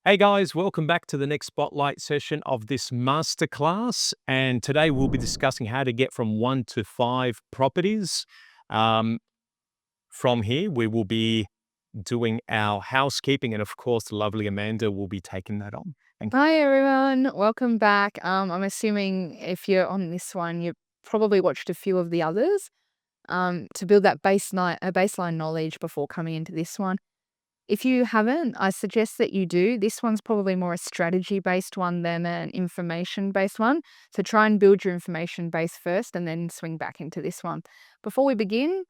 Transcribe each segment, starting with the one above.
Hey guys, welcome back to the next spotlight session of this masterclass. And today we'll be discussing how to get from 1 to 5 properties. Um, from here, we will be doing our housekeeping, and of course, the lovely Amanda will be taking that on. Thank you. Hi everyone, welcome back. I'm assuming if you're on this one, you've probably watched a few of the others to build that baseline knowledge before coming into this one. If you haven't, I suggest that you do. This one's probably more a strategy-based one than an information-based one. So try and build your information base first and then swing back into this one. Before we begin,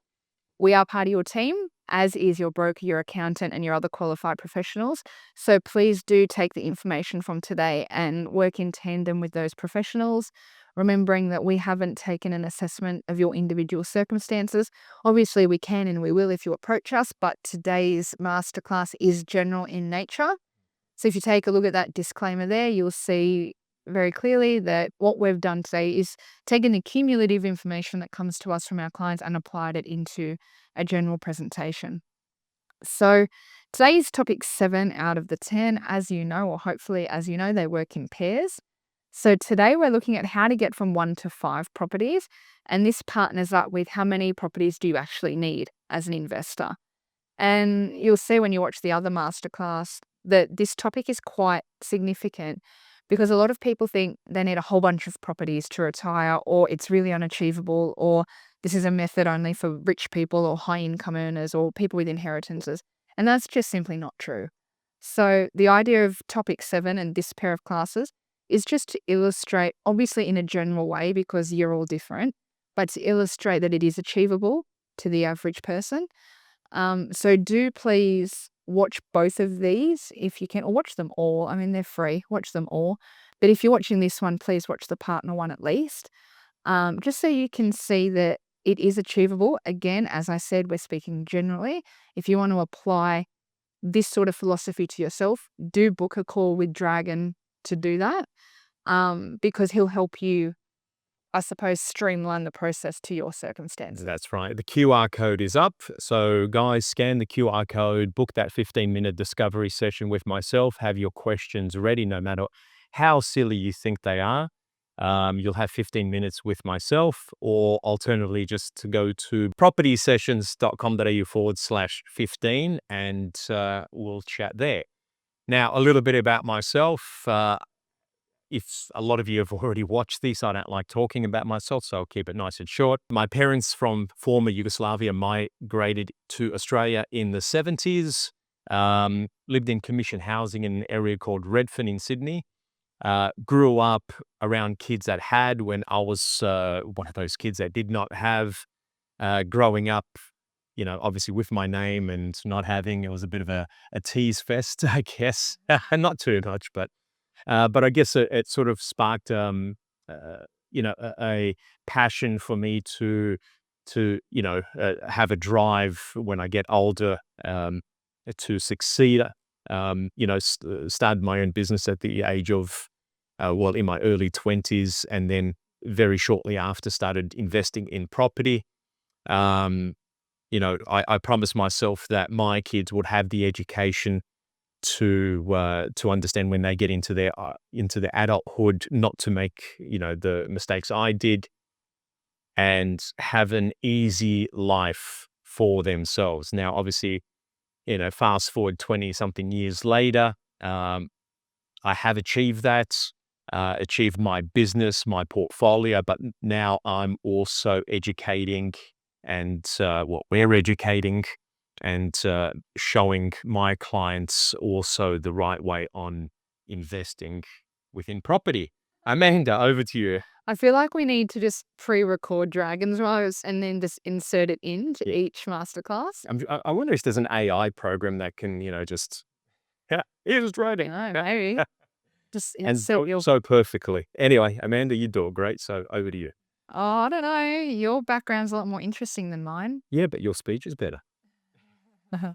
we are part of your team, as is your broker, your accountant, and your other qualified professionals. So please do take the information from today and work in tandem with those professionals, remembering that we haven't taken an assessment of your individual circumstances. Obviously, we can and we will if you approach us, but today's masterclass is general in nature. So if you take a look at that disclaimer there, you'll see very clearly that what we've done today is taken the cumulative information that comes to us from our clients and applied it into a general presentation. So today's topic 7 out of the 10, as you know, or hopefully as you know, they work in pairs. So today we're looking at how to get from 1 to 5 properties, and this partners up with how many properties do you actually need as an investor. And you'll see when you watch the other masterclass that this topic is quite significant because a lot of people think they need a whole bunch of properties to retire, or it's really unachievable, or this is a method only for rich people or high income earners or people with inheritances. And that's just simply not true. So the idea of topic 7 and this pair of classes is just to illustrate, obviously in a general way because you're all different, but to illustrate that it is achievable to the average person. So do please watch both of these if you can, or watch them all. I mean, they're free. Watch them all. But if you're watching this one, please watch the partner one at least, just so you can see that it is achievable. Again, as I said, we're speaking generally. If you want to apply this sort of philosophy to yourself, do book a call with Dragan to do that, because he'll help you, I suppose, streamline the process to your circumstances. That's right. The QR code is up. So, guys, scan the QR code, book that 15-minute discovery session with myself, have your questions ready no matter how silly you think they are. You'll have 15 minutes with myself, or alternatively, just to go to propertysessions.com.au/15 and we'll chat there. Now, a little bit about myself. If a lot of you have already watched this, I don't like talking about myself, so I'll keep it nice and short. My parents from former Yugoslavia migrated to Australia in the 70s, lived in commission housing in an area called Redfern in Sydney. Grew up around kids that had when I was one of those kids that did not have. Growing up, obviously with my name and not having, it was a bit of a tease fest, I guess. Not too much, but I guess it sort of sparked, a passion for me to have a drive when I get older, to succeed. Started my own business at the age of, in my early 20s, and then very shortly after started investing in property. I promised myself that my kids would have the education to understand when they get into their adulthood, not to make the mistakes I did, and have an easy life for themselves. Now, obviously, fast forward 20 something years later, I have achieved that, achieved my business, my portfolio, but now I'm also educating, and we're educating and showing my clients also the right way on investing within property. Amanda, over to you. I feel like we need to just pre-record Dragon's Rose and then just insert it into Yeah. each masterclass. I wonder if there's an AI program that can, just, yeah, here's writing. No, maybe. Just And insert your... so perfectly. Anyway, Amanda, you do it great. So over to you. Oh, I don't know. Your background's a lot more interesting than mine. Yeah, but your speech is better. All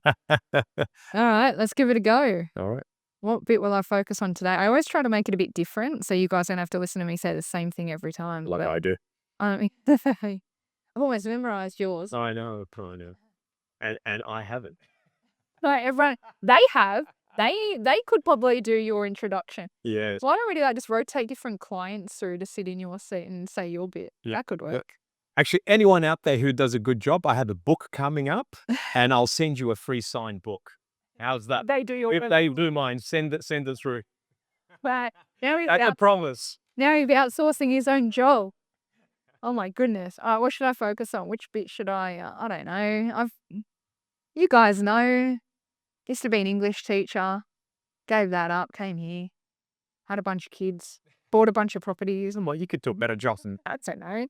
right, let's give it a go. All right. What bit will I focus on today? I always try to make it a bit different so you guys don't have to listen to me say the same thing every time. Like I do. I've almost memorized yours. I know. And I haven't. No, everyone, they have. They could probably do your introduction. Yes. Why don't we do that? Just rotate different clients through to sit in your seat and say your bit. Yeah. That could work. Actually, anyone out there who does a good job, I have a book coming up, and I'll send you a free signed book. How's that? They do your If bit. they do mine, send it through. But now he's That's a promise. outsourcing his own job. Oh my goodness. What should I focus on? Which bit should I don't know. You guys know. Used to be an English teacher. Gave that up, came here. Had a bunch of kids. Bought a bunch of properties. Well, you could do a better job than I don't know.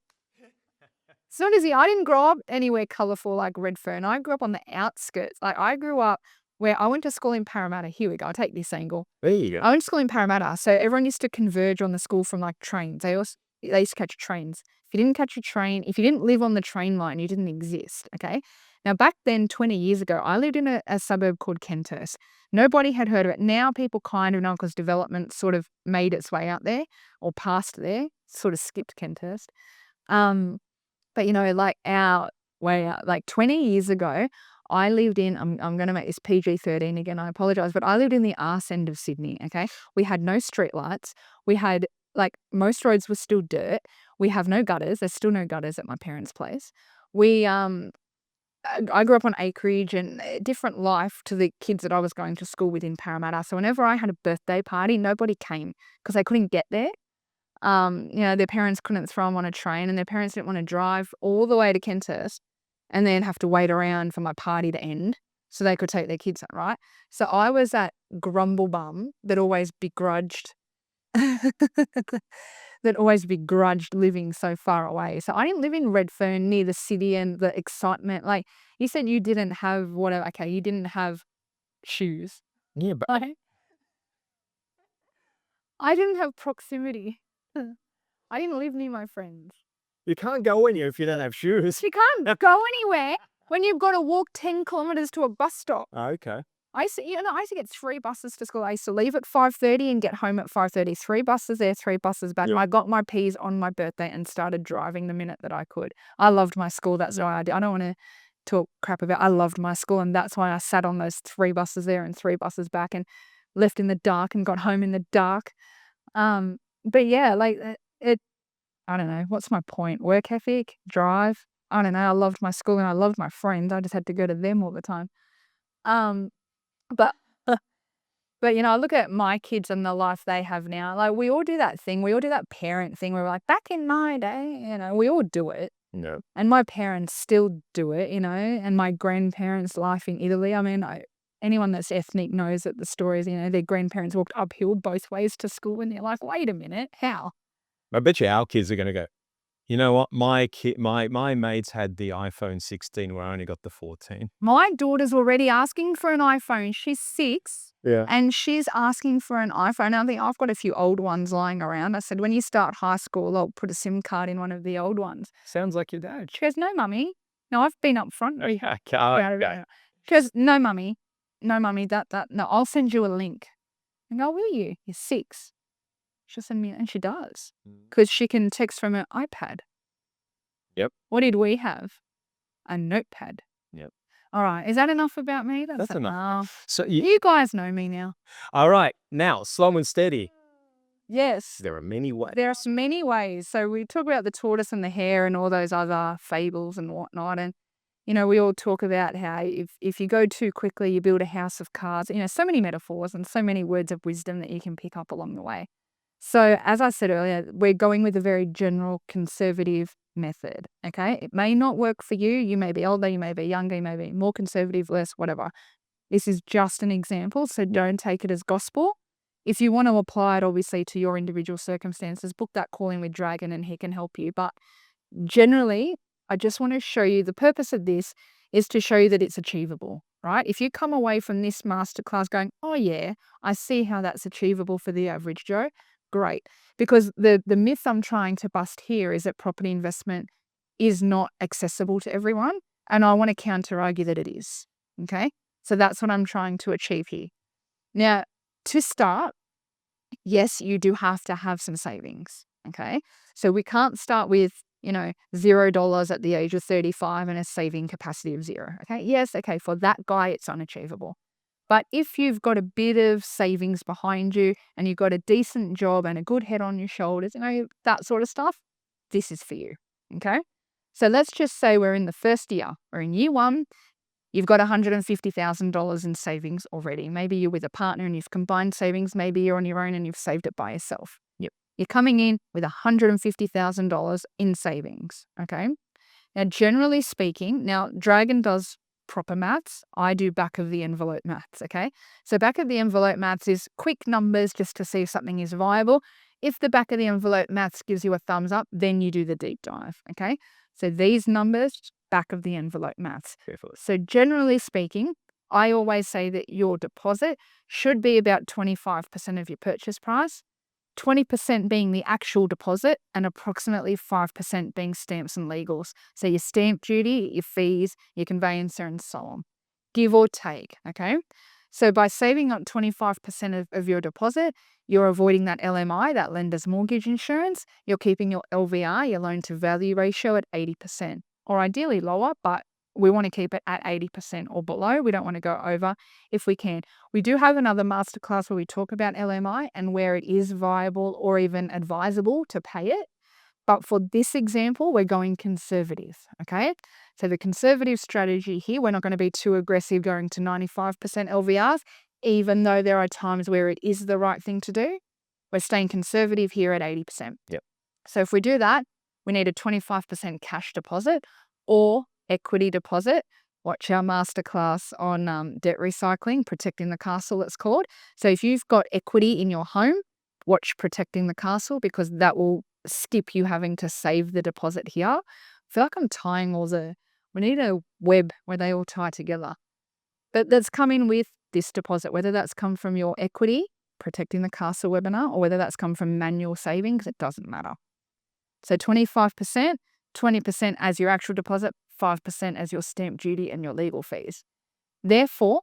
It's not easy. I didn't grow up anywhere colourful like Redfern. I grew up on the outskirts. Like I grew up where I went to school in Parramatta. Here we go. I'll take this angle. There you go. I went to school in Parramatta, so everyone used to converge on the school from like trains. They used to catch trains. If you didn't catch a train, if you didn't live on the train line, you didn't exist. Okay. Now back then, 20 years ago, I lived in a suburb called Kenthurst. Nobody had heard of it. Now people kind of know because development sort of made its way out there or past there, sort of skipped Kenthurst. But you know, like our way out, like 20 years ago, I lived in, I'm going to make this PG-13 again, I apologize, but I lived in the arse end of Sydney, okay? We had no street lights. We had, like, most roads were still dirt. We have no gutters. There's still no gutters at my parents' place. I grew up on acreage and a different life to the kids that I was going to school with in Parramatta. So whenever I had a birthday party, nobody came because they couldn't get there. You know, their parents couldn't throw them on a train and their parents didn't want to drive all the way to Kenthurst and then have to wait around for my party to end so they could take their kids on, right? So I was that grumble bum that always begrudged living so far away. So I didn't live in Redfern near the city and the excitement. Like you said you didn't have whatever, okay, you didn't have shoes. Yeah, but Like, I didn't have proximity. I didn't live near my friends. you can't go anywhere if you don't have shoes. You can't go anywhere when you've got to walk 10 kilometers to a bus stop. Oh, okay. I used to get 3 buses to school. I used to leave at 5:30 and get home at 5:30. 3 buses there, 3 buses back. Yep. I got my P's on my birthday and started driving the minute that I could. I loved my school. That's why I did. I don't want to talk crap about. I loved my school, and that's why I sat on those 3 buses there and 3 buses back, and left in the dark and got home in the dark. But yeah, like it. I don't know. What's my point? Work ethic, drive. I don't know. I loved my school and I loved my friends. I just had to go to them all the time. But but you know, I look at my kids and the life they have now. Like we all do that thing. We all do that parent thing where we're like, back in my day, you know, we all do it. No. And my parents still do it, you know, and my grandparents' life in Italy. I mean, anyone that's ethnic knows that the stories, you know, their grandparents walked uphill both ways to school and they're like, wait a minute, how? I bet you our kids are going to go, you know what? My mates had the iPhone 16 where I only got the 14. My daughter's already asking for an iPhone. She's 6. Yeah. And she's asking for an iPhone. I think I've got a few old ones lying around. I said, when you start high school, I'll put a SIM card in one of the old ones. Sounds like your dad. She goes, no, mummy. No, I've been up front. Oh, yeah. Okay. She goes, no, mummy. No, mummy, no, I'll send you a link. I go, will you? You're 6. She'll send me, and she does. Because she can text from her iPad. Yep. What did we have? A notepad. Yep. All right. Is that enough about me? That's enough. So you guys know me now. all right. Now, slow and steady. Yes. There are many ways. There are many ways. So we talk about the tortoise and the hare and all those other fables and whatnot. And, you know, we all talk about how if you go too quickly, you build a house of cards. You know, so many metaphors and so many words of wisdom that you can pick up along the way. So as I said earlier, we're going with a very general conservative method, okay? It may not work for you. You may be older, you may be younger, you may be more conservative, less, whatever. This is just an example, so don't take it as gospel. If you want to apply it, obviously, to your individual circumstances, book that call in with Dragan and he can help you. But generally, I just want to show you, the purpose of this is to show you that it's achievable, right? If you come away from this masterclass going, oh yeah, I see how that's achievable for the average Joe, great. Because the myth I'm trying to bust here is that property investment is not accessible to everyone. And I want to counter argue that it is. Okay. So that's what I'm trying to achieve here. Now, to start, yes, you do have to have some savings. Okay. So we can't start with, you know, $0 at the age of 35 and a saving capacity of 0. Okay. Yes. Okay. For that guy, it's unachievable. But if you've got a bit of savings behind you and you've got a decent job and a good head on your shoulders, that sort of stuff, this is for you. Okay. So let's just say we're in the first year, we're in year one. You've got $150,000 in savings already. Maybe you're with a partner and you've combined savings. Maybe you're on your own and you've saved it by yourself. Yep. You're coming in with $150,000 in savings. Okay. Now, generally speaking, now Dragan does proper maths. I do back of the envelope maths. Okay. So back of the envelope maths is quick numbers just to see if something is viable. If the back of the envelope maths gives you a thumbs up, then you do the deep dive. Okay. So these numbers, back of the envelope maths. So generally speaking, I always say that your deposit should be about 25% of your purchase price, 20% being the actual deposit, and approximately 5% being stamps and legals. So your stamp duty, your fees, your conveyancer, and so on. Give or take, okay? So by saving up 25% of your deposit, you're avoiding that LMI, that lender's mortgage insurance. You're keeping your LVR, your loan to value ratio, at 80%, or ideally lower, but we want to keep it at 80% or below. We don't want to go over if we can. We do have another masterclass where we talk about LMI and where it is viable or even advisable to pay it. But for this example, we're going conservative, okay? So the conservative strategy here, we're not going to be too aggressive going to 95% LVRs, even though there are times where it is the right thing to do. We're staying conservative here at 80%. Yep. So if we do that, we need a 25% cash deposit or equity deposit. Watch our masterclass on debt recycling, Protecting the Castle, it's called. So if you've got equity in your home, watch Protecting the Castle, because that will skip you having to save the deposit here. I feel like I'm tying we need a web where they all tie together. But that's coming with this deposit, whether that's come from your equity, Protecting the Castle webinar, or whether that's come from manual savings, it doesn't matter. So 25%, 20% as your actual deposit, 5% as your stamp duty and your legal fees. Therefore,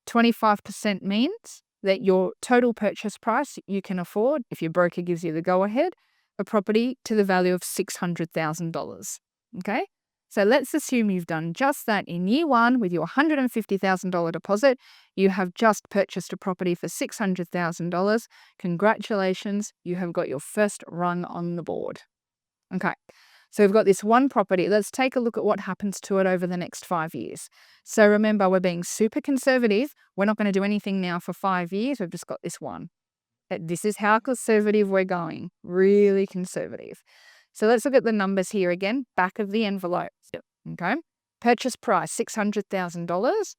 25% means that your total purchase price you can afford, if your broker gives you the go-ahead, a property to the value of $600,000. Okay? So let's assume you've done just that in year one with your $150,000 deposit. You have just purchased a property for $600,000. Congratulations, you have got your first rung on the board. Okay. So we've got this one property. Let's take a look at what happens to it over the next 5 years. So remember, we're being super conservative. We're not going to do anything now for 5 years. We've just got this one. This is how conservative we're going. Really conservative. So let's look at the numbers here again. Back of the envelope. Okay. Purchase price, $600,000.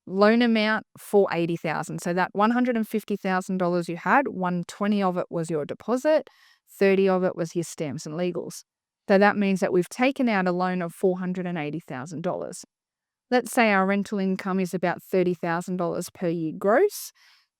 Loan amount, $480,000. So that $150,000 you had, $120,000 of it was your deposit, $30,000 of it was your stamps and legals. So that means that we've taken out a loan of $480,000. Let's say our rental income is about $30,000 per year gross.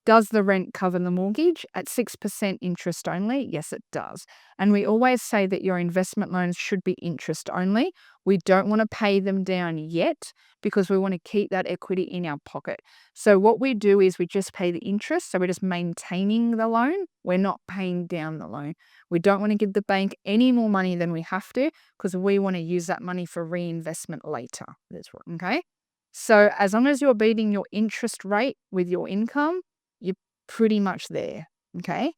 Does the rent cover the mortgage at 6% interest only? Yes, it does. And we always say that your investment loans should be interest only. We don't want to pay them down yet because we want to keep that equity in our pocket. So what we do is we just pay the interest. So we're just maintaining the loan. We're not paying down the loan. We don't want to give the bank any more money than we have to because we want to use that money for reinvestment later. That's right. Okay. So as long as you're beating your interest rate with your income, you're pretty much there, okay?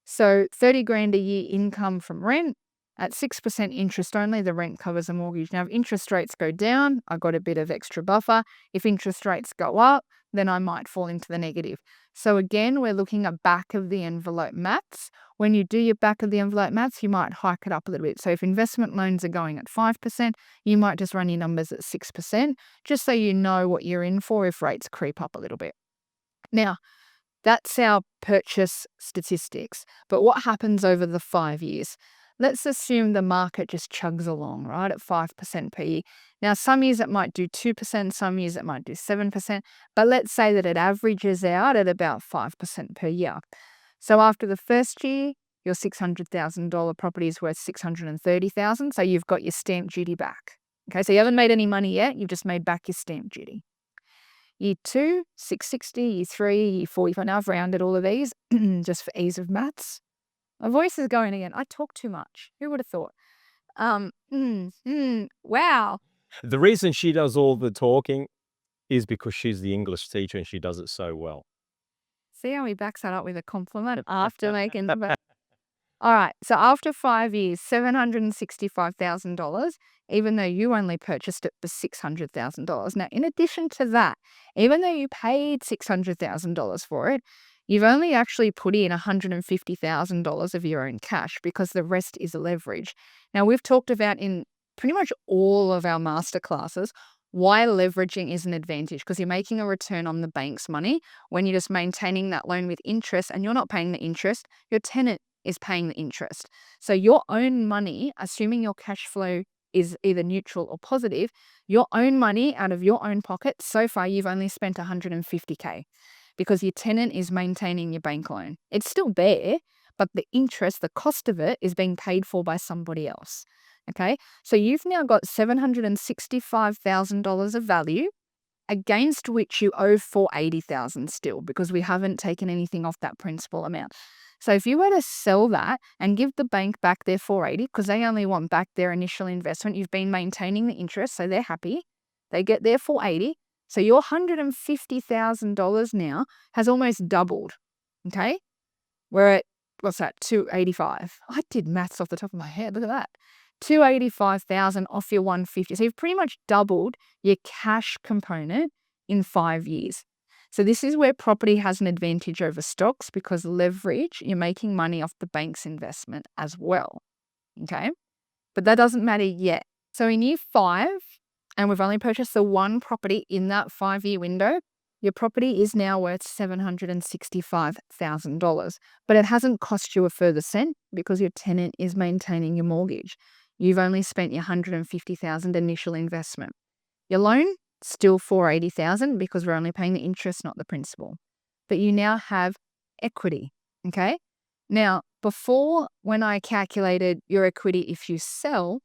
So 30 grand a year income from rent at 6% interest only, the rent covers the mortgage. Now, if interest rates go down, I've got a bit of extra buffer. If interest rates go up, then I might fall into the negative. So again, we're looking at back of the envelope maths. When you do your back of the envelope maths, you might hike it up a little bit. So if investment loans are going at 5%, you might just run your numbers at 6%, just so you know what you're in for if rates creep up a little bit. Now, that's our purchase statistics. But what happens over the 5 years? Let's assume the market just chugs along, right, at 5% per year. Now, some years it might do 2%, some years it might do 7%, but let's say that it averages out at about 5% per year. So after the first year, your $600,000 property is worth $630,000, so you've got your stamp duty back. Okay, so you haven't made any money yet, you've just made back your stamp duty. Year 2, 660, year 3, year 4. Now I've rounded all of these just for ease of maths. My voice is going again. I talk too much. Who would have thought? Wow. The reason she does all the talking is because she's the English teacher and she does it so well. See how he backs that up with a compliment after making the All right. So after 5 years, $765,000, even though you only purchased it for $600,000. Now, in addition to that, even though you paid $600,000 for it, you've only actually put in $150,000 of your own cash because the rest is leverage. Now, we've talked about in pretty much all of our masterclasses why leveraging is an advantage, because you're making a return on the bank's money when you're just maintaining that loan with interest and you're not paying the interest. Your tenant is paying the interest. So your own money, assuming your cash flow is either neutral or positive, your own money out of your own pocket, so far you've only spent $150K because your tenant is maintaining your bank loan. It's still there, but the interest, the cost of it is being paid for by somebody else. Okay, so you've now got $765,000 of value against which you owe $480,000 still, because we haven't taken anything off that principal amount. So if you were to sell that and give the bank back their $480, because they only want back their initial investment, you've been maintaining the interest, so they're happy. They get their $480. So your $150,000 now has almost doubled. Okay, we're at, what's that, 285. I did maths off the top of my head. Look at that. 285,000 off your 150. So you've pretty much doubled your cash component in 5 years. So this is where property has an advantage over stocks, because leverage, you're making money off the bank's investment as well. Okay, but that doesn't matter yet. So in year 5, and we've only purchased the one property in that 5-year window, your property is now worth $765,000, but it hasn't cost you a further cent because your tenant is maintaining your mortgage. You've only spent your $150,000 initial investment. Your loan, still $480,000 because we're only paying the interest, not the principal. But you now have equity, okay? Now, before, when I calculated your equity if you sell,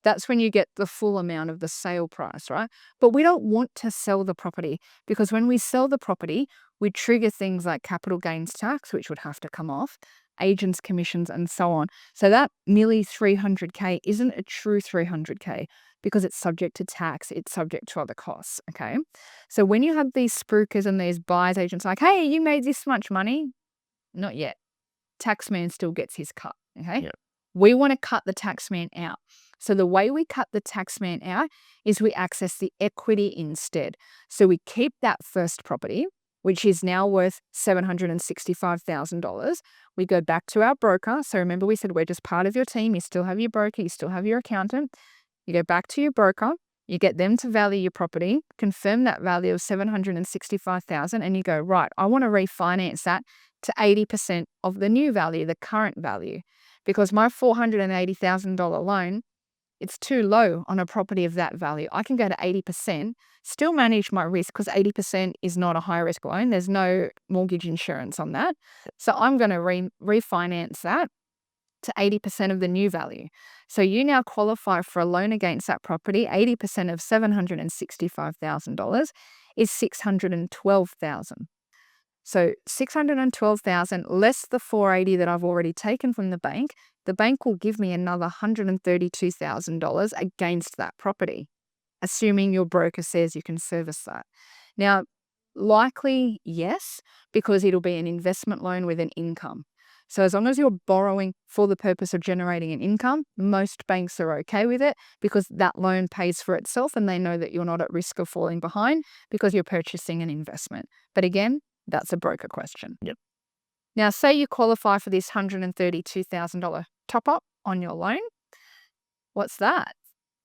that's when you get the full amount of the sale price, right? But we don't want to sell the property, because when we sell the property, we trigger things like capital gains tax, which would have to come off, agents' commissions, and so on. So that nearly $300K isn't a true $300K because it's subject to tax, it's subject to other costs, okay? So when you have these spookers and these buyers agents like, hey, you made this much money, not yet. Taxman still gets his cut, okay? Yep. We want to cut the taxman out. So the way we cut the taxman out is we access the equity instead. So we keep that first property, which is now worth $765,000. We go back to our broker. So remember, we said we're just part of your team. You still have your broker, you still have your accountant. You go back to your broker, you get them to value your property, confirm that value of $765,000, and you go, right, I want to refinance that to 80% of the new value, the current value, because my $480,000 loan, it's too low on a property of that value. I can go to 80%, still manage my risk, because 80% is not a high risk loan. There's no mortgage insurance on that. So I'm going to refinance that to 80% of the new value. So you now qualify for a loan against that property. 80% of $765,000 is $612,000. So $612,000 less the $480,000 that I've already taken from the bank will give me another $132,000 against that property, assuming your broker says you can service that. Now, likely yes, because it'll be an investment loan with an income. So as long as you're borrowing for the purpose of generating an income, most banks are okay with it, because that loan pays for itself and they know that you're not at risk of falling behind because you're purchasing an investment. But again, that's a broker question. Yep. Now, say you qualify for this $132,000 top up on your loan. What's that?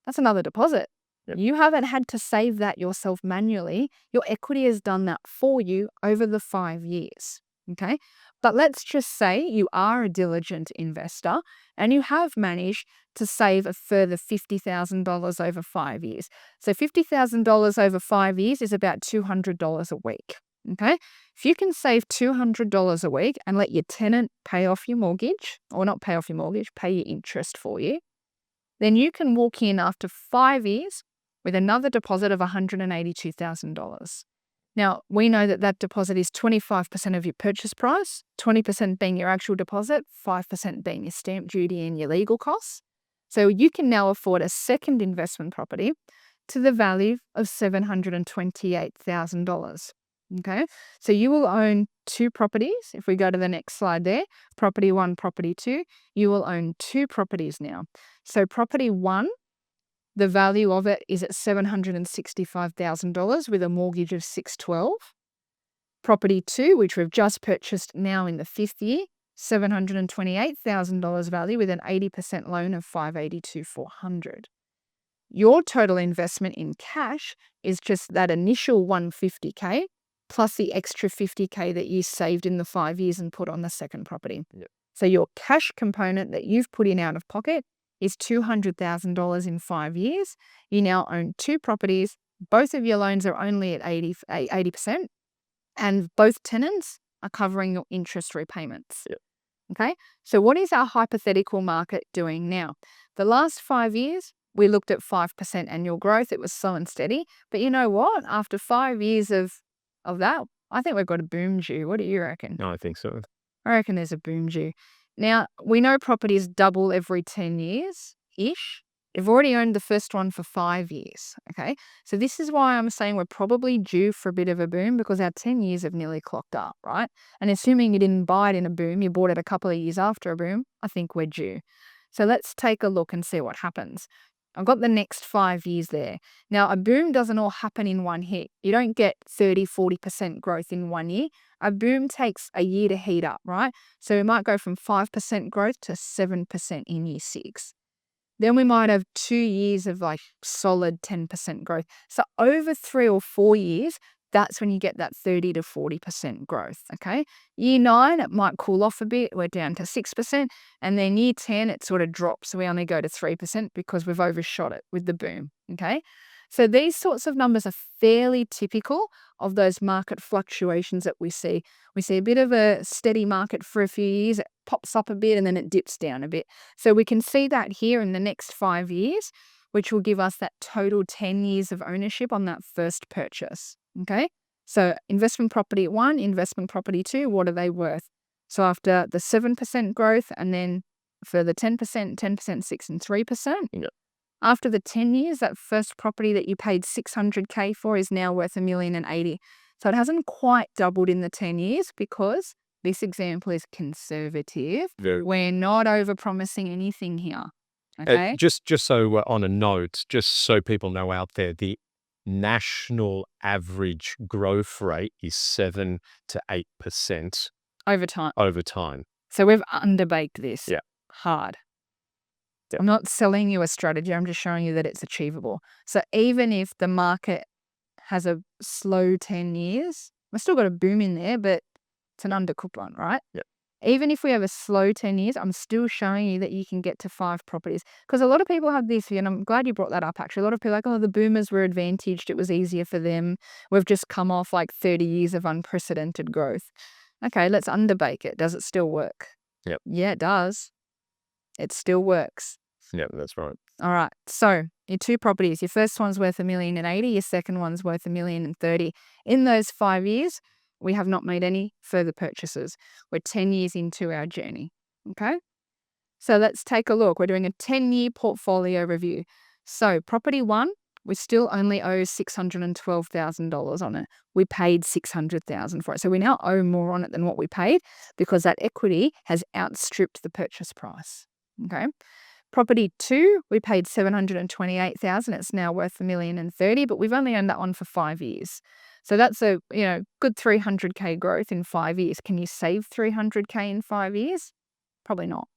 That's another deposit. Yep. You haven't had to save that yourself manually. Your equity has done that for you over the 5 years. Okay. But let's just say you are a diligent investor and you have managed to save a further $50,000 over 5 years. So $50,000 over 5 years is about $200 a week. Okay. If you can save $200 a week and let your tenant pay off your mortgage, or not pay off your mortgage, pay your interest for you, then you can walk in after 5 years with another deposit of $182,000. Now, we know that that deposit is 25% of your purchase price, 20% being your actual deposit, 5% being your stamp duty and your legal costs. So you can now afford a second investment property to the value of $728,000. Okay, so you will own 2 properties. If we go to the next slide there, property 1, property 2, you will own 2 properties now. So property 1, the value of it is at $765,000 with a mortgage of $612. Property 2, which we've just purchased now in the 5th year, $728,000 value with an 80% loan of $582,400. Your total investment in cash is just that initial $150K plus the extra $50K that you saved in the 5 years and put on the second property. Yep. So your cash component that you've put in out of pocket is $200,000 in 5 years. You now own 2 properties. Both of your loans are only at 80%, and both tenants are covering your interest repayments. Yep. Okay, so what is our hypothetical market doing now? The last 5 years, we looked at 5% annual growth. It was slow and steady. But you know what? After 5 years of that, I think we've got a boom due. What do you reckon? No, I think so. I reckon there's a boom due. Now, we know properties double every 10 years-ish. You've already owned the first one for 5 years, okay? So this is why I'm saying we're probably due for a bit of a boom because our 10 years have nearly clocked up, right? And assuming you didn't buy it in a boom, you bought it a couple of years after a boom, I think we're due. So let's take a look and see what happens. I've got the next 5 years there. Now, a boom doesn't all happen in one hit. You don't get 30, 40% growth in 1 year. A boom takes a year to heat up, right? So we might go from 5% growth to 7% in year 6. Then we might have 2 years of like solid 10% growth. So over 3 or 4 years, that's when you get that 30 to 40% growth, okay? Year 9, it might cool off a bit. We're down to 6%. And then year 10, it sort of drops. So we only go to 3% because we've overshot it with the boom, okay? So these sorts of numbers are fairly typical of those market fluctuations that we see. We see a bit of a steady market for a few years. It pops up a bit and then it dips down a bit. So we can see that here in the next 5 years, which will give us that total 10 years of ownership on that first purchase. Okay, so investment property 1, investment property 2, what are they worth? So after the 7% growth and then for the 10%, 10%, 6 and 3%. Yep. After the 10 years, that first property that you paid $600K for is now worth $1,080,000. So it hasn't quite doubled in the 10 years because this example is conservative. We're not overpromising anything here. Okay. Just so we're on a note, just so people know out there, the national average growth rate is 7 to 8% over time. So we've underbaked this hard. Yep. I'm not selling you a strategy. I'm just showing you that it's achievable. So even if the market has a slow 10 years, we've still got a boom in there, but it's an undercooked one, right? Yep. Even if we have a slow 10 years, I'm still showing you that you can get to 5 properties. Because a lot of people have this view, and I'm glad you brought that up, actually. A lot of people are like, oh, the boomers were advantaged. It was easier for them. We've just come off like 30 years of unprecedented growth. Okay, let's underbake it. Does it still work? Yep. Yeah, it does. It still works. Yep, that's right. All right. So your 2 properties, your first one's worth $1,080,000, your second one's worth $1,030,000. In those 5 years, we have not made any further purchases. We're 10 years into our journey. Okay. So let's take a look. We're doing a 10-year portfolio review. So property 1, we still only owe $612,000 on it. We paid $600,000 for it. So we now owe more on it than what we paid because that equity has outstripped the purchase price. Okay. Property 2, we paid $728,000. It's now worth $1,030,000, but we've only owned that one for 5 years. So that's a good $300K growth in 5 years. Can you save $300K in 5 years? Probably not.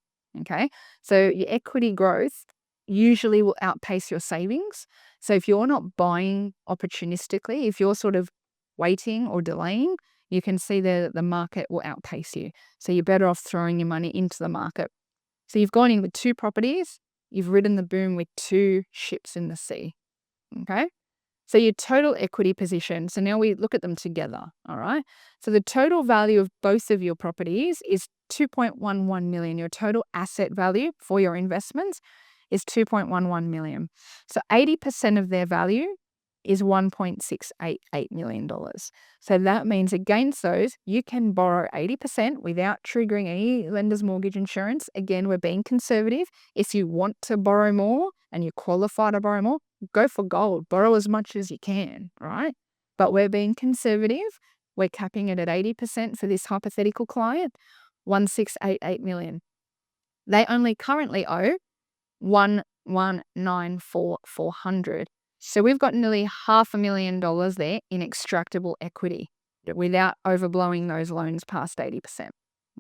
Okay. So your equity growth usually will outpace your savings. So if you're not buying opportunistically, if you're sort of waiting or delaying, you can see that the market will outpace you. So you're better off throwing your money into the market. So you've gone in with 2 properties. You've ridden the boom with 2 ships in the sea. Okay. So your total equity position, so now we look at them together, all right? So the total value of both of your properties is $2.11 million. Your total asset value for your investments is $2.11 million. So 80% of their value is $1.688 million. So that means against those, you can borrow 80% without triggering any lender's mortgage insurance. Again, we're being conservative. If you want to borrow more and you qualify to borrow more, go for gold, borrow as much as you can, right? But we're being conservative. We're capping it at 80% for this hypothetical client, 1,688 million. They only currently owe 1,194,400. So we've got nearly $500,000 there in extractable equity without overblowing those loans past 80%.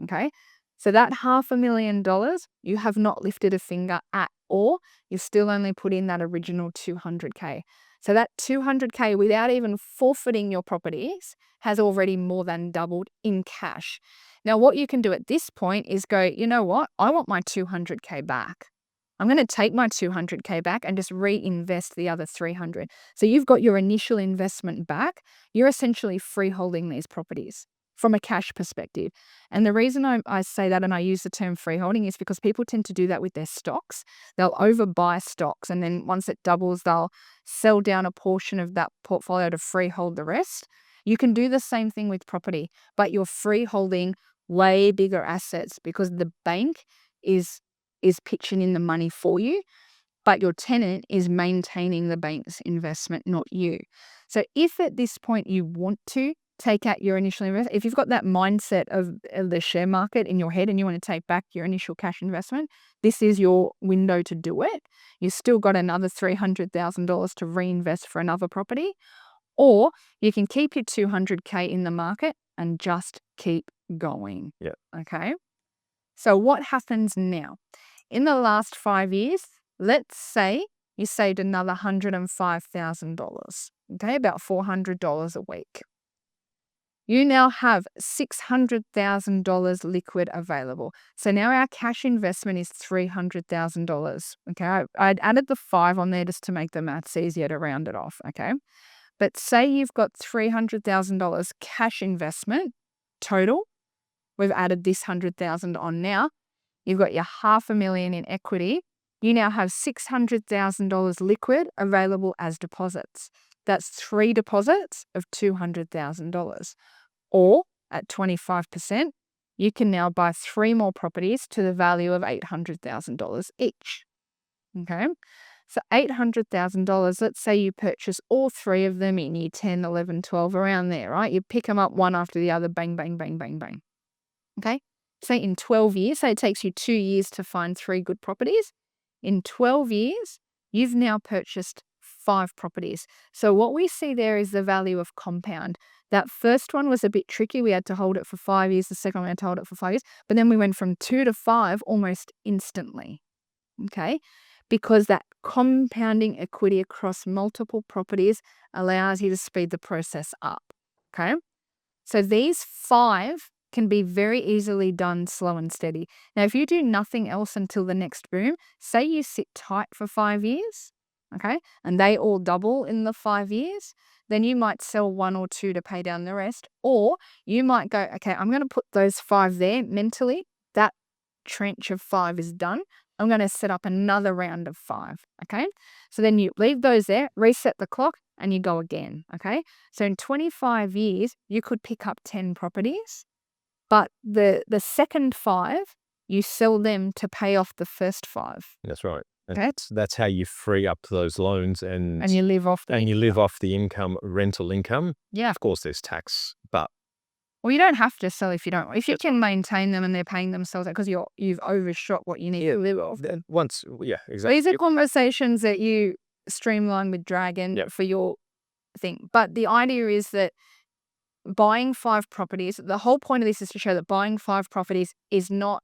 Okay. So that $500,000, you have not lifted a finger at all. You've still only put in that original 200K. So that 200K without even forfeiting your properties has already more than doubled in cash. Now, what you can do at this point is go, you know what? I want my 200K back. I'm going to take my 200K back and just reinvest the other 300. So you've got your initial investment back. You're essentially freeholding these properties from a cash perspective. And the reason I say that and I use the term freeholding is because people tend to do that with their stocks. They'll overbuy stocks, and then once it doubles, they'll sell down a portion of that portfolio to freehold the rest. You can do the same thing with property, but you're freeholding way bigger assets because the bank is pitching in the money for you, but your tenant is maintaining the bank's investment, not you. So if at this point you want to take out your initial investment, if you've got that mindset of the share market in your head and you want to take back your initial cash investment, this is your window to do it. You've still got another $300,000 to reinvest for another property, or you can keep your 200K in the market and just keep going. Yeah. Okay. So what happens now? In the last 5 years, let's say you saved another $105,000, okay, about $400 a week. You now have $600,000 liquid available. So now our cash investment is $300,000, okay? I'd added the 5 on there just to make the maths easier to round it off, okay? But say you've got $300,000 cash investment total. We've added this $100,000 on now. You've got your $500,000 in equity. You now have $600,000 liquid available as deposits. That's 3 deposits of $200,000. Or at 25%, you can now buy 3 more properties to the value of $800,000 each. Okay. So $800,000, let's say you purchase all 3 of them in year 10, 11, 12, around there, right? You pick them up one after the other, bang, bang, bang, bang, bang. Okay. Say in 12 years, say it takes you 2 years to find 3 good properties. In 12 years, you've now purchased 5 properties. So what we see there is the value of compound. That first one was a bit tricky. We had to hold it for 5 years. The second one we had to hold it for 5 years. But then we went from 2 to 5 almost instantly. Okay. Because that compounding equity across multiple properties allows you to speed the process up. Okay. So these 5 can be very easily done slow and steady. Now, if you do nothing else until the next boom, say you sit tight for 5 years, okay, and they all double in the 5 years, then you might sell 1 or 2 to pay down the rest, or you might go, okay, I'm going to put those 5 there mentally. That trench of 5 is done. I'm going to set up another round of 5, okay? So then you leave those there, reset the clock, and you go again, okay? So in 25 years, you could pick up 10 properties. But the second 5, you sell them to pay off the first 5. That's right. Okay. That's how you free up those loans and you live off you live off the income, rental income. Yeah. Of course, there's tax, but well, you don't have to sell if you don't. If you can maintain them and they're paying themselves because you've overshot what you need to live off. Then exactly. These are conversations that you streamline with Dragan for your thing. But the idea is that buying 5 properties, the whole point of this is to show that buying 5 properties is not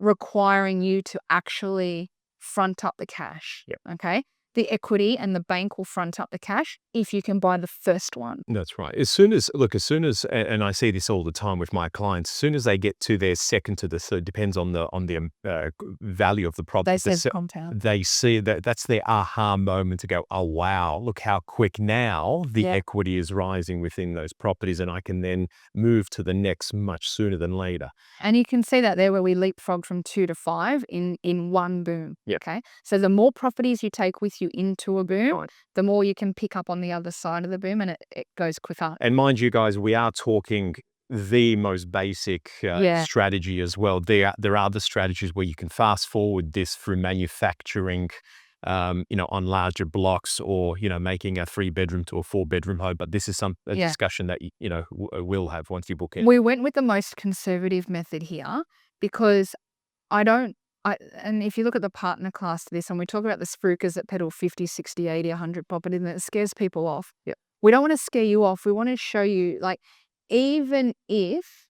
requiring you to actually front up the cash. Okay. The equity and the bank will front up the cash if you can buy the first one. That's right. As soon as, and I see this all the time with my clients, as soon as they get to their second to the third, depends on the value of the property. They say compound. They see that's their aha moment to go, oh, wow, look how quick now the equity is rising within those properties. And I can then move to the next much sooner than later. And you can see that there where we leapfrog from 2 to 5 in one boom. Yep. Okay. So the more properties you take with you into a boom, the more you can pick up on the other side of the boom, and it goes quicker. And mind you guys, we are talking the most basic strategy as well. There are other strategies where you can fast forward this through manufacturing on larger blocks, or, making a 3-bedroom to a 4-bedroom home. But this is a Yeah. discussion that, we'll have once you book in. We went with the most conservative method here because and if you look at the partner class to this, and we talk about the spruikers that peddle 50, 60, 80, 100 property, and it scares people off. Yeah. We don't want to scare you off. We want to show you, like, even if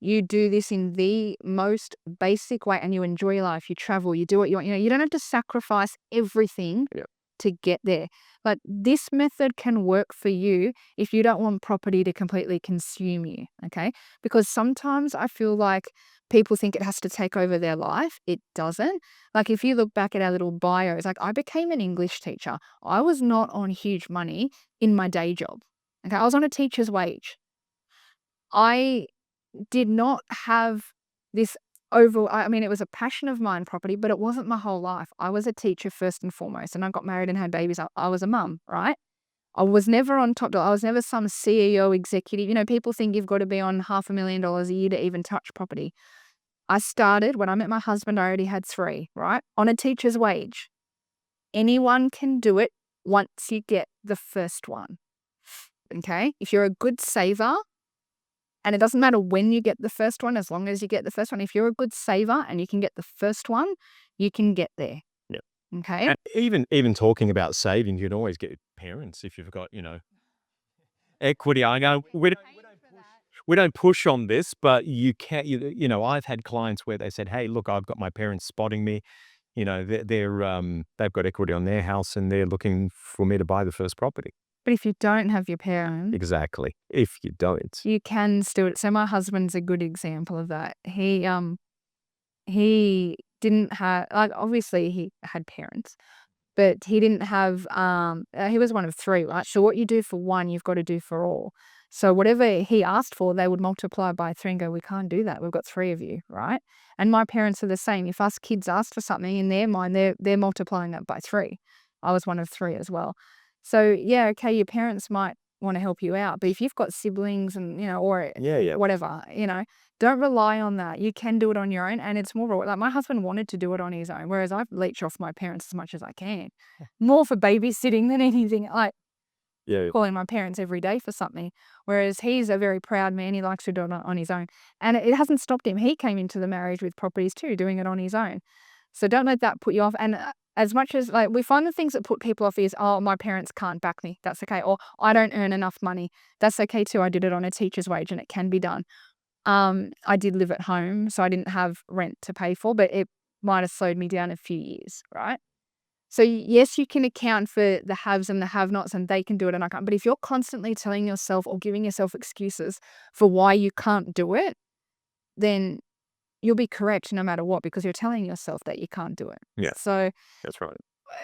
you do this in the most basic way and you enjoy your life, you travel, you do what you want, you don't have to sacrifice everything Yeah. to get there. But this method can work for you if you don't want property to completely consume you, okay? Because sometimes I feel like people think it has to take over their life. It doesn't. Like, if you look back at our little bios, like, I became an English teacher. I was not on huge money in my day job. Okay, I was on a teacher's wage. I did not have this it was a passion of mine, property, but it wasn't my whole life. I was a teacher first and foremost, and I got married and had babies. I was a mum, right? I was never on top dollar. I was never some CEO executive. People think you've got to be on $500,000 a year to even touch property. I started when I met my husband. I already had 3, right? On a teacher's wage. Anyone can do it once you get the first one. Okay? If you're a good saver, and it doesn't matter when you get the first one, as long as you get the first one. If you're a good saver and you can get the first one, you can get there. Yeah. Okay? And even talking about saving, you can always get parents if you've got, equity. I know we don't push on this, but you can. I've had clients where they said, "Hey, look, I've got my parents spotting me. They've got equity on their house, and they're looking for me to buy the first property." But if you don't have your parents, Exactly. If you don't. you can still. So my husband's a good example of that. He didn't have, like, obviously he had parents, but he didn't have, he was one of 3, right? So what you do for one, you've got to do for all. So whatever he asked for, they would multiply by 3 and go, we can't do that. We've got 3 of you, right? And my parents are the same. If us kids asked for something, in their mind, they're multiplying that by 3. I was one of 3 as well. So yeah, okay, your parents might want to help you out, but if you've got siblings and, or Yeah. whatever, don't rely on that. You can do it on your own, and it's more like my husband wanted to do it on his own, whereas I've leech off my parents as much as I can. More for babysitting than anything. Like, Yeah. calling my parents every day for something, whereas he's a very proud man. He likes to do it on his own, and it hasn't stopped him. He came into the marriage with properties too, doing it on his own. So don't let that put you off. And as much as, like, we find the things that put people off is, oh, my parents can't back me. That's okay. Or I don't earn enough money. That's okay too. I did it on a teacher's wage and it can be done. I did live at home, so I didn't have rent to pay for, but it might have slowed me down a few years, right? So yes, you can account for the haves and the have-nots, and they can do it and I can't. But if you're constantly telling yourself or giving yourself excuses for why you can't do it, then you'll be correct no matter what, because you're telling yourself that you can't do it. Yeah. So That's right.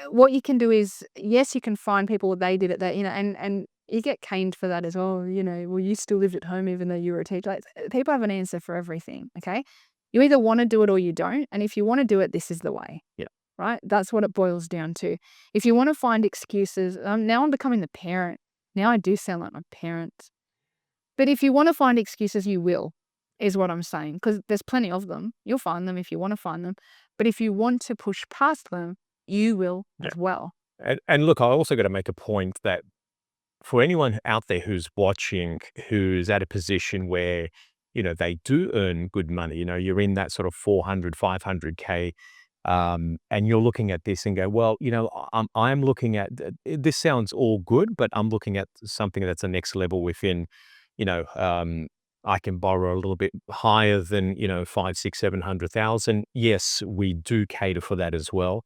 what you can do is, yes, you can find people, they did it, that, and you get caned for that as well. Well, you still lived at home even though you were a teacher. Like, people have an answer for everything. Okay. You either want to do it or you don't. And if you want to do it, this is the way. Yeah. Right. That's what it boils down to. If you want to find excuses, now I'm becoming the parent. Now I do sound like my parents. But if you want to find excuses, you will, is what I'm saying. Because there's plenty of them. You'll find them if you want to find them. But if you want to push past them, you will as well. And look, I also got to make a point that for anyone out there who's watching, who's at a position where, they do earn good money, you're in that sort of 400, 500K, and you're looking at this and go, well, I'm looking at, this sounds all good, but I'm looking at something that's a next level within, I can borrow a little bit higher than, 5, 6, 700,000. Yes, we do cater for that as well.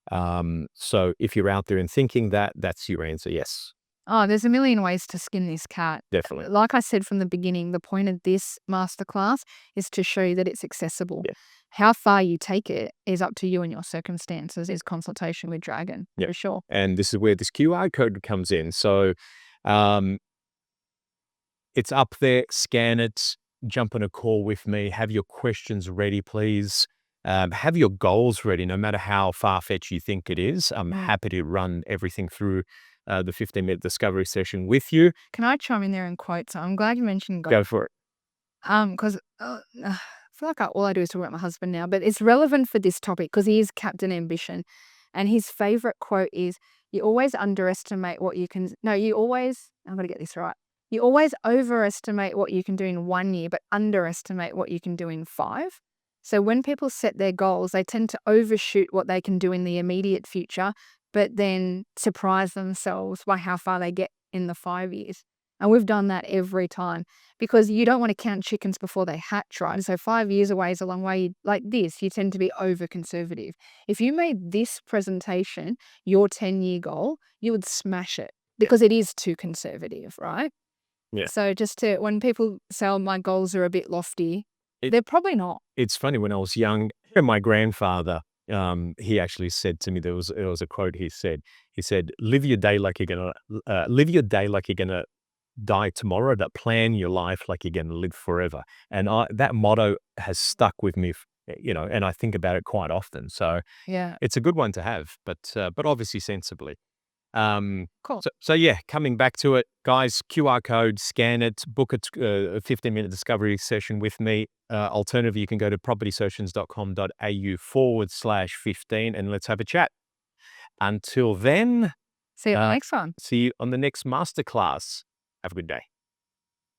So if you're out there and thinking that, that's your answer. Yes, Oh, there's a million ways to skin this cat. definitely. Like I said from the beginning, the point of this masterclass is to show you that it's accessible. Yeah. How far you take it is up to you and your circumstances, is consultation with Dragan, Yeah. for sure. And this is where this QR code comes in. So, it's up there, scan it, jump on a call with me, have your questions ready, please. Have your goals ready, no matter how far-fetched you think it is. I'm happy to run everything through the 15-minute discovery session with you. Can I chime in there and quote? So I'm glad you mentioned Go for it. because I feel like all I do is talk about my husband now, but it's relevant for this topic because he is Captain Ambition. And his favorite quote is, you always underestimate what you can, no, you always, I'm going to get this right. You always overestimate what you can do in 1 year, but underestimate what you can do in 5. So when people set their goals, they tend to overshoot what they can do in the immediate future, but then surprise themselves by how far they get in the 5 years. And we've done that every time because you don't want to count chickens before they hatch, right? So 5 years away is a long way. Like this, you tend to be over conservative. If you made this presentation your 10-year goal, you would smash it because it is too conservative, right? Yeah. So just to, when people say, oh, my goals are a bit lofty, they're probably not. It's funny, when I was young, my grandfather, he actually said to me, there was a quote he said, live your day like you're gonna die tomorrow, but plan your life like you're gonna live forever. And that motto has stuck with me, and I think about it quite often. So Yeah. it's a good one to have, but obviously sensibly. Cool. So yeah, coming back to it, guys, QR code, scan it, book a 15-minute discovery session with me. Alternatively, you can go to propertysocians.com.au/15 and let's have a chat. Until then, See you next one. see you on the next masterclass. Have a good day.